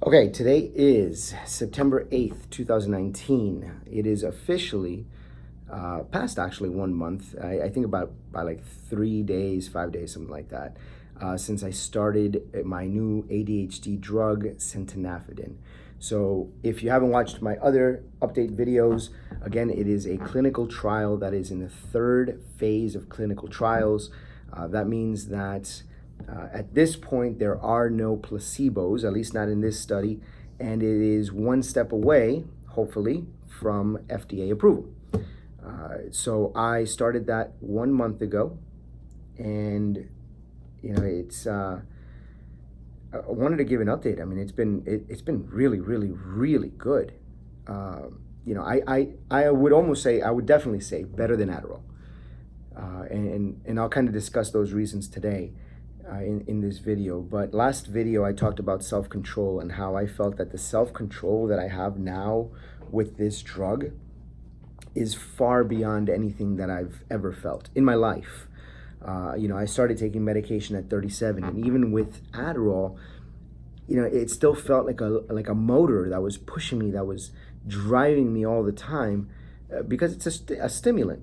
Okay, today is September 8th, 2019. It is officially past actually 1 month. I think about by like 3 days, 5 days, something like that, since I started my new ADHD drug, centanafidine. So if you haven't watched my other update videos, again, it is a clinical trial that is in the third phase of clinical trials. That means that at this point, there are no placebos, at least not in this study, and it is one step away, hopefully, from FDA approval. So I started that 1 month ago, and it's. I wanted to give an update. I mean, it's been really, really, really good. I would almost say, I would definitely say better than Adderall, and I'll kind of discuss those reasons today. In this video. But last video I talked about self-control and how I felt that the self-control that I have now with this drug is far beyond anything that I've ever felt in my life. I started taking medication at 37, and even with Adderall, it still felt like a motor that was pushing me, that was driving me all the time, because it's a stimulant.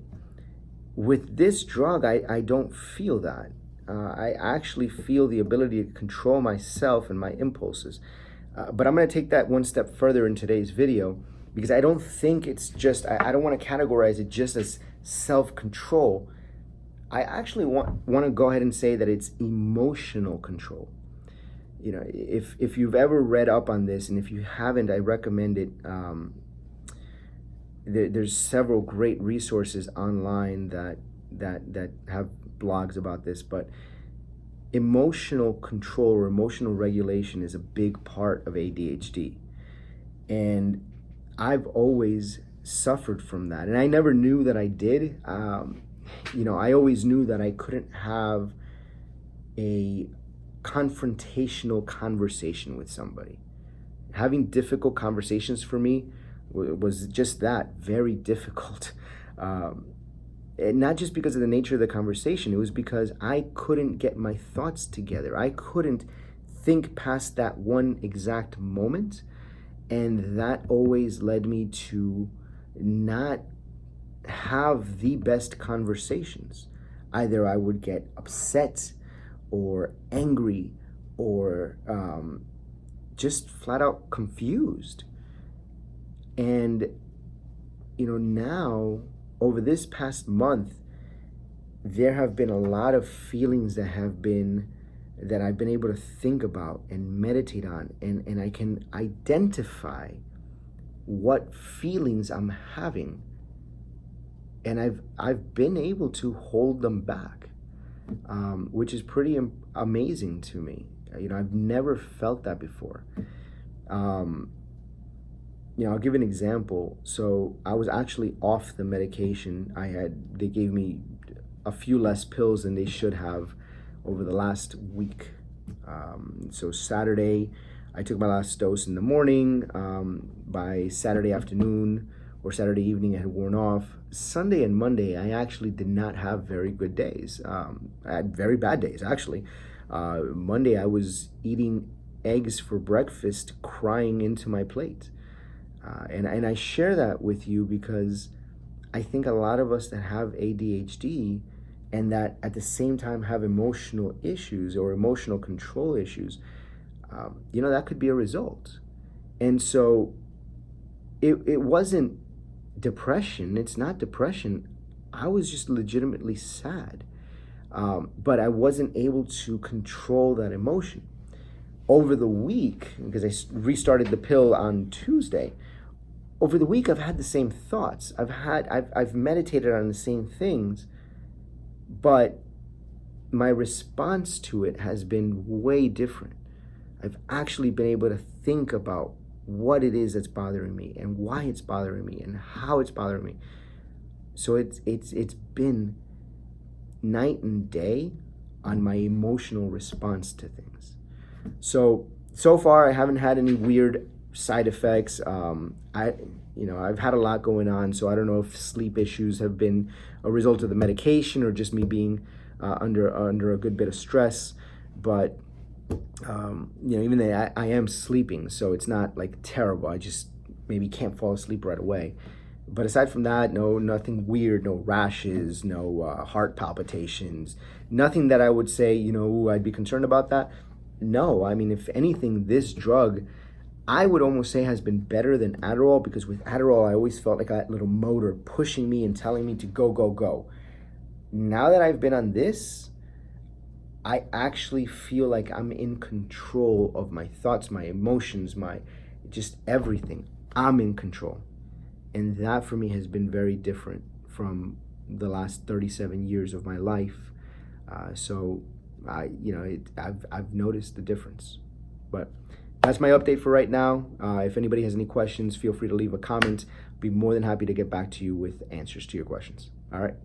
With this drug, I don't feel that. I actually feel the ability to control myself and my impulses. But I'm going to take that one step further in today's video, because I don't think it's just, I don't want to categorize it just as self-control. I actually want to go ahead and say that it's emotional control. If you've ever read up on this, and if you haven't, I recommend it. There's several great resources online that have blogs about this, but emotional control or emotional regulation is a big part of ADHD, and I've always suffered from that, and I never knew that I did. I always knew that I couldn't have a confrontational conversation with somebody. Having difficult conversations for me was just that, very difficult. And not just because of the nature of the conversation, it was because I couldn't get my thoughts together. I couldn't think past that one exact moment, and that always led me to not have the best conversations. Either I would get upset or angry or just flat out confused. And now, over this past month, there have been a lot of feelings that I've been able to think about and meditate on, and I can identify what feelings I'm having, and I've been able to hold them back, which is pretty amazing to me. I've never felt that before. I'll give an example. So I was actually off the medication. They gave me a few less pills than they should have over the last week. So Saturday, I took my last dose in the morning. By Saturday afternoon or Saturday evening, I had worn off. Sunday and Monday, I actually did not have very good days. I had very bad days, actually. Monday, I was eating eggs for breakfast, crying into my plate. And I share that with you because I think a lot of us that have ADHD and that at the same time have emotional issues or emotional control issues, that could be a result. And so it wasn't depression. It's not depression. I was just legitimately sad. But I wasn't able to control that emotion. Over the week, because I restarted the pill on Tuesday, over the week, I've had the same thoughts. I've meditated on the same things, but my response to it has been way different. I've actually been able to think about what it is that's bothering me and why it's bothering me and how it's bothering me. So it's been night and day on my emotional response to things. So far, I haven't had any weird side effects. I've had a lot going on, so I don't know if sleep issues have been a result of the medication or just me being under a good bit of stress. But Even though I am sleeping, so it's not like terrible. I just maybe can't fall asleep right away. But aside from that, no, nothing weird, no rashes, no heart palpitations, nothing that I would say, "Ooh, I'd be concerned about that." No, I mean, if anything, this drug, I would almost say, has been better than Adderall, because with Adderall, I always felt like that little motor pushing me and telling me to go, go, go. Now that I've been on this, I actually feel like I'm in control of my thoughts, my emotions, my just everything. I'm in control. And that for me has been very different from the last 37 years of my life. I've noticed the difference. But that's my update for right now. If anybody has any questions, feel free to leave a comment. I'll be more than happy to get back to you with answers to your questions. All right.